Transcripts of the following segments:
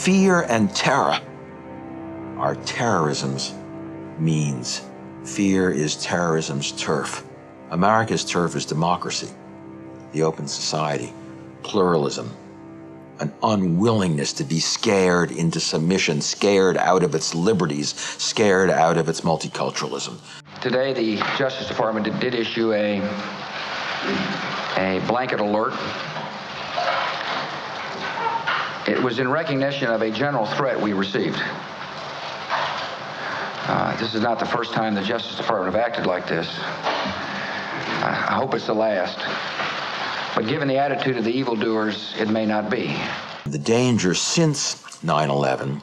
fear and terror are terrorism's means. Fear is terrorism's turf. America's turf is democracy, the open society, pluralism, an unwillingness to be scared into submission, scared out of its liberties, scared out of its multiculturalism. Today, the Justice Department did issue a blanket alert. It was in recognition of a general threat we received. This is not the first time the Justice Department have acted like this. I hope it's the last. But given the attitude of the evildoers, it may not be. The danger since 9/11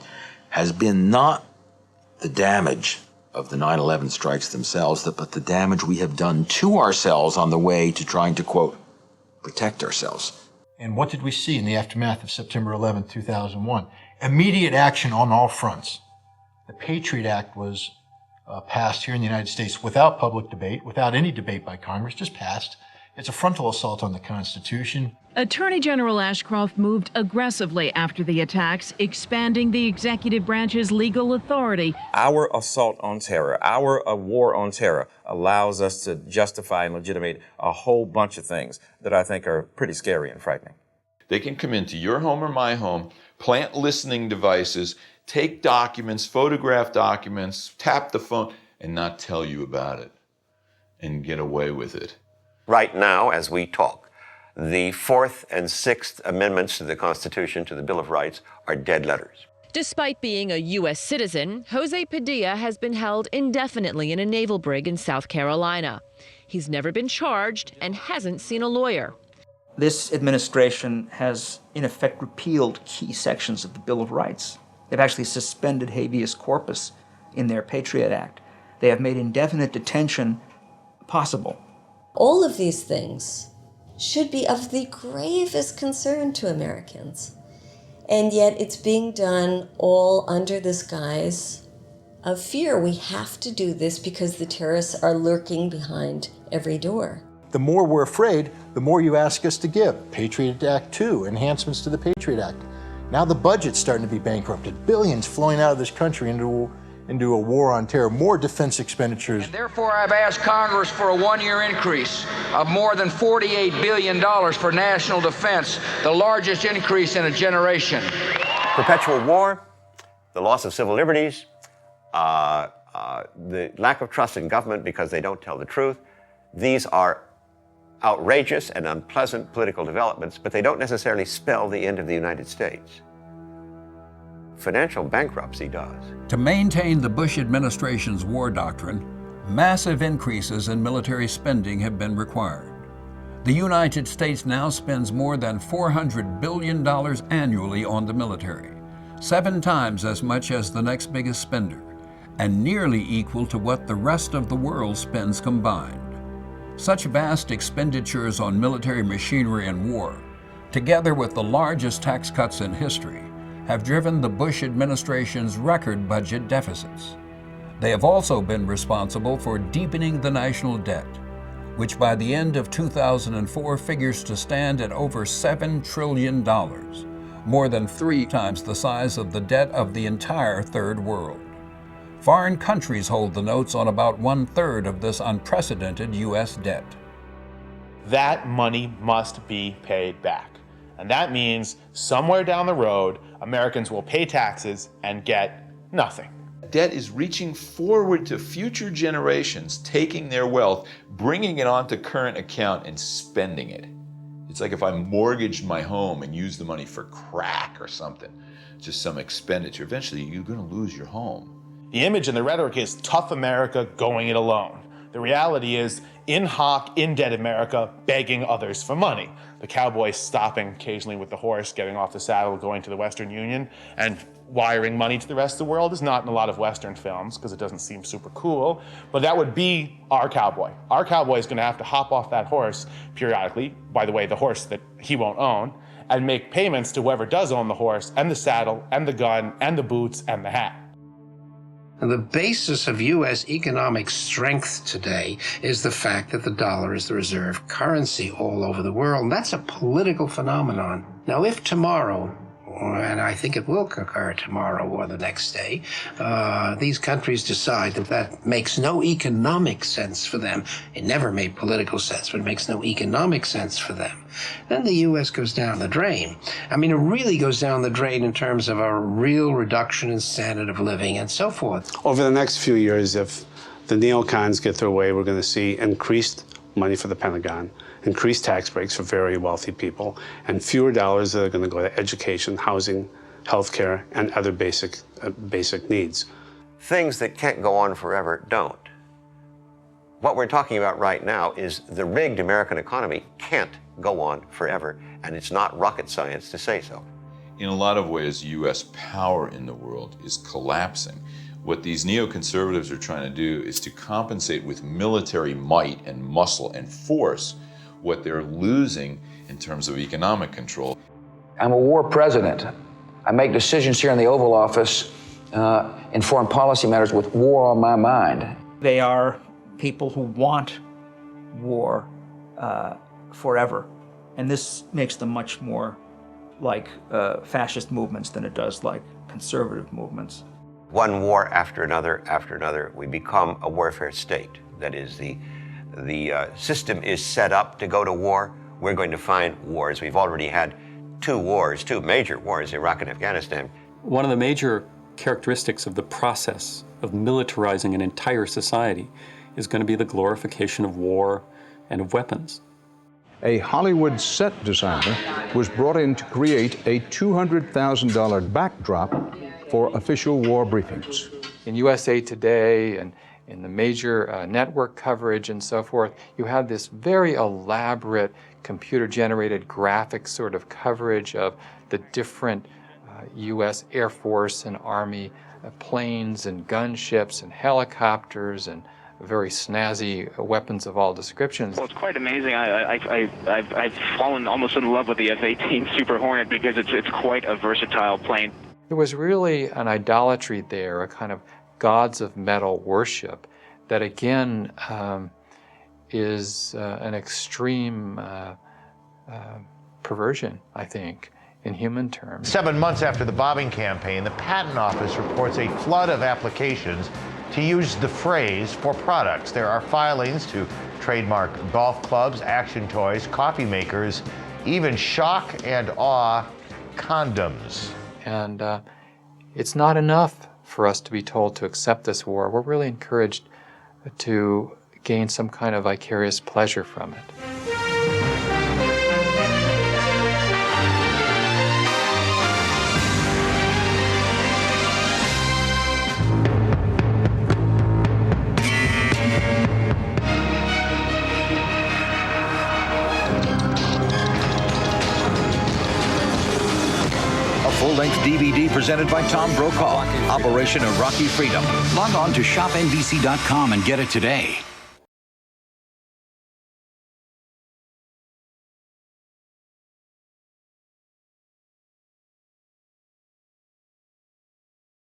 has been not the damage of the 9/11 strikes themselves, but the damage we have done to ourselves on the way to trying to, quote, protect ourselves. And what did we see in the aftermath of September 11, 2001? Immediate action on all fronts. The Patriot Act was passed here in the United States without public debate, without any debate by Congress, just passed. It's a frontal assault on the Constitution. Attorney General Ashcroft moved aggressively after the attacks, expanding the executive branch's legal authority. Our assault on terror, our war on terror, allows us to justify and legitimate a whole bunch of things that I think are pretty scary and frightening. They can come into your home or my home, plant listening devices, take documents, photograph documents, tap the phone, and not tell you about it, and get away with it. Right now, as we talk, the Fourth and Sixth Amendments to the Constitution, to the Bill of Rights, are dead letters. Despite being a U.S. citizen, Jose Padilla has been held indefinitely in a naval brig in South Carolina. He's never been charged and hasn't seen a lawyer. This administration has, in effect, repealed key sections of the Bill of Rights. They've actually suspended habeas corpus in their Patriot Act. They have made indefinite detention possible. All of these things should be of the gravest concern to Americans. And yet it's being done all under this guise of fear. We have to do this because the terrorists are lurking behind every door. The more we're afraid, the more you ask us to give. Patriot Act 2, enhancements to the Patriot Act. Now the budget's starting to be bankrupted. Billions flowing out of this country into a war on terror, more defense expenditures. And therefore, I've asked Congress for a one-year increase of more than $48 billion for national defense, the largest increase in a generation. Perpetual war, the loss of civil liberties, the lack of trust in government because they don't tell the truth. These are outrageous and unpleasant political developments, but they don't necessarily spell the end of the United States. Financial bankruptcy does. To maintain the Bush administration's war doctrine, massive increases in military spending have been required. The United States now spends more than $400 billion annually on the military, 7 times as much as the next biggest spender, and nearly equal to what the rest of the world spends combined. Such vast expenditures on military machinery and war, together with the largest tax cuts in history, have driven the Bush administration's record budget deficits. They have also been responsible for deepening the national debt, which by the end of 2004 figures to stand at over $7 trillion, more than 3 times the size of the debt of the entire Third World. Foreign countries hold the notes on about 1/3 of this unprecedented U.S. debt. That money must be paid back. And that means somewhere down the road, Americans will pay taxes and get nothing. Debt is reaching forward to future generations, taking their wealth, bringing it onto current account and spending it. It's like if I mortgaged my home and used the money for crack or something, just some expenditure. Eventually, you're going to lose your home. The image and the rhetoric is tough America going it alone. The reality is in hoc, in debt America begging others for money. The cowboy stopping occasionally with the horse, getting off the saddle, going to the Western Union, and wiring money to the rest of the world is not in a lot of Western films because it doesn't seem super cool, but that would be our cowboy. Our cowboy is going to have to hop off that horse periodically, by the way, the horse that he won't own, and make payments to whoever does own the horse and the saddle and the gun and the boots and the hat. And the basis of U.S. economic strength today is the fact that the dollar is the reserve currency all over the world. And that's a political phenomenon. Now, if tomorrow and I think it will occur tomorrow or the next day, these countries decide that that makes no economic sense for them. It never made political sense, but it makes no economic sense for them. Then the U.S. goes down the drain. I mean, it really goes down the drain in terms of a real reduction in standard of living and so forth. Over the next few years, if the neocons get their way, we're going to see increased money for the Pentagon, increased tax breaks for very wealthy people, and fewer dollars that are going to go to education, housing, healthcare, and other basic needs. Things that can't go on forever don't. What we're talking about right now is the rigged American economy can't go on forever, and it's not rocket science to say so. In a lot of ways, U.S. power in the world is collapsing. What these neoconservatives are trying to do is to compensate with military might and muscle and force what they're losing in terms of economic control. I'm a war president. I make decisions here in the Oval Office in foreign policy matters with war on my mind. They are people who want war forever. And this makes them much more like fascist movements than it does like conservative movements. One war after another, we become a warfare state. That is, the system is set up to go to war. We're going to find wars. We've already had two major wars, Iraq and Afghanistan. One of the major characteristics of the process of militarizing an entire society is going to be the glorification of war and of weapons. A Hollywood set designer was brought in to create a $200,000 backdrop for official war briefings. In USA Today and in the major network coverage and so forth, you have this very elaborate computer-generated graphic sort of coverage of the different U.S. Air Force and Army planes and gunships and helicopters and very snazzy weapons of all descriptions. Well, it's quite amazing. I've fallen almost in love with the F-18 Super Hornet because it's quite a versatile plane. There was really an idolatry there, a kind of gods of metal worship that again is an extreme perversion, I think, in human terms. 7 months after the bombing campaign, the Patent Office reports a flood of applications to use the phrase for products. There are filings to trademark golf clubs, action toys, coffee makers, even shock and awe condoms. And it's not enough for us to be told to accept this war. We're really encouraged to gain some kind of vicarious pleasure from it. Full-length DVD presented by Tom Brokaw, Operation Iraqi Freedom. Log on to shopnbc.com and get it today.